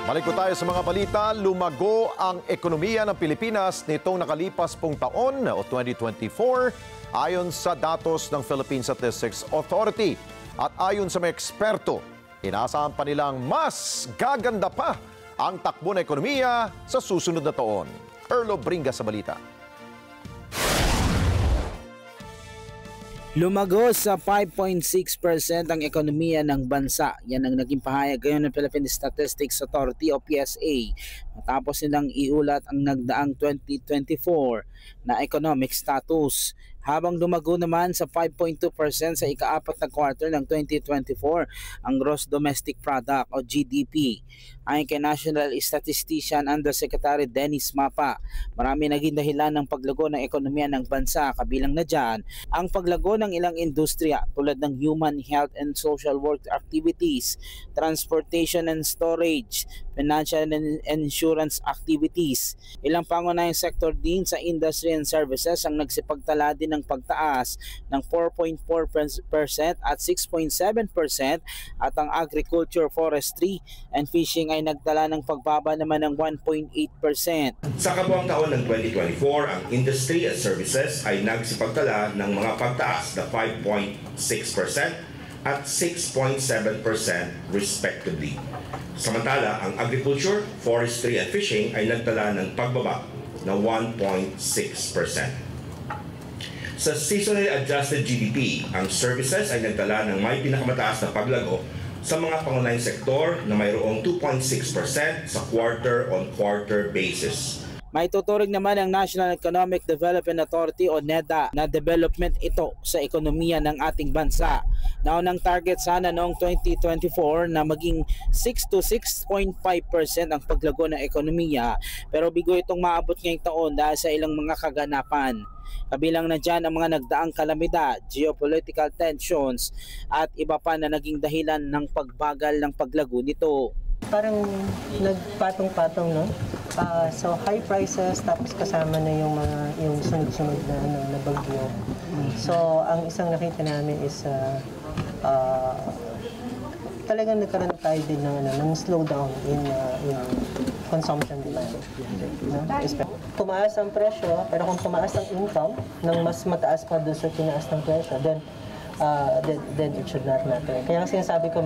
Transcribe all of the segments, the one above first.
Balik po tayo sa mga balita. Lumago ang ekonomiya ng Pilipinas nitong nakalipas pong taon o 2024 ayon sa datos ng Philippine Statistics Authority. At ayon sa mga eksperto, inaasahan pa nilang mas gaganda pa ang takbo ng ekonomiya sa susunod na taon. Erlo Bringa sa balita. Lumago sa 5.6% ang ekonomiya ng bansa. Yan ang naging pahayag ngayon ng Philippine Statistics Authority o PSA matapos nilang iulat ang nagdaang 2024 na economic status. Habang lumago naman sa 5.2% sa ika-4 na quarter ng 2024 ang Gross Domestic Product o GDP. Ayon kay National Statistician Undersecretary Dennis Mapa, marami naging dahilan ng paglago ng ekonomiya ng bansa, kabilang na dyan ang paglago ng ilang industriya tulad ng human health and social work activities, transportation and storage, financial and insurance activities. Ilang pangunahing sector din sa industry and services ang nagsipagtala din ng pagtaas ng 4.4% at 6.7% at ang agriculture, forestry and fishing ay nagtala ng pagbaba naman ng 1.8%. Sa kabuang taon ng 2024, ang industry at services ay nagsipagtala ng mga pagtaas na 5.6% at 6.7% respectively. Samantala, ang agriculture, forestry at fishing ay nagtala ng pagbaba na 1.6%. Sa seasonally adjusted GDP, ang services ay nagtala ng may pinakamataas na paglago sa mga pangunahing sektor na mayroong 2.6% sa quarter-on-quarter basis. May tuturing naman ang National Economic Development Authority o NEDA na development ito sa ekonomiya ng ating bansa. Naunang target sana noong 2024 na maging 6 to 6.5% ang paglago ng ekonomiya, pero bigo itong maabot ngayong taon dahil sa ilang mga kaganapan. Kabilang na dyan ang mga nagdaang kalamidad, geopolitical tensions at iba pa na naging dahilan ng pagbagal ng paglago nito. Parang nagpatong-patong, no? So high prices tapos kasama na yung sunod-sunod na bagyo. So ang isang nakita namin is talagang nagkaroon tayo din ng slowdown in consumption demand. No? Tumaas ang presyo, pero kung tumaas ang income ng mas mataas pa doon sa tinaas ng presyo, then it should not matter. Kaya ang sinasabi ko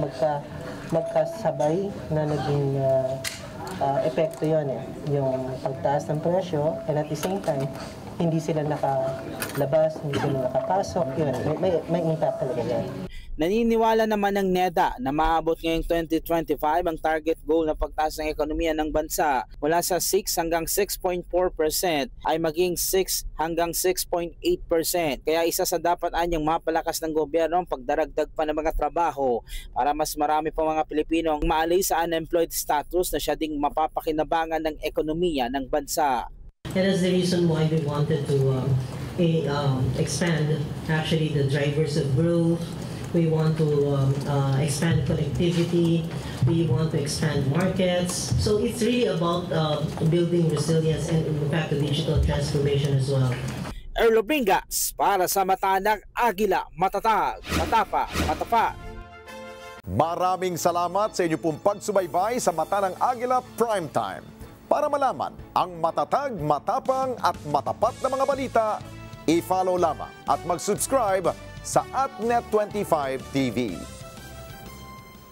magkasabay na naging epekto yun yung pagtaas ng presyo, and at the same time hindi sila nakalabas, hindi sila nakapasok, yun, may impact talaga yan. Naniniwala naman ng NEDA na maabot ngayong 2025 ang target goal na pagtaas ng ekonomiya ng bansa mula sa 6 hanggang 6.4% ay maging 6 hanggang 6.8%. Kaya isa sa dapat anyang mapalakas ng gobyerno ang pagdaragdag pa ng mga trabaho para mas marami pa mga Pilipino ang maalis sa unemployed status na siya ding mapapakinabangan ng ekonomiya ng bansa. And that's the reason why we wanted to expand actually the drivers of growth. We want to expand connectivity. We want to expand markets. So it's really about building resilience and in fact the digital transformation as well. Erlo Bringas para sa Mata ng Agila, matatag, matapa, matapat. Maraming salamat sa inyo pong pagsubaybay sa Mata ng Agila Primetime. Para malaman ang matatag, matapang at matapat na mga balita, i-follow lamang at mag-subscribe sa @Net25 TV.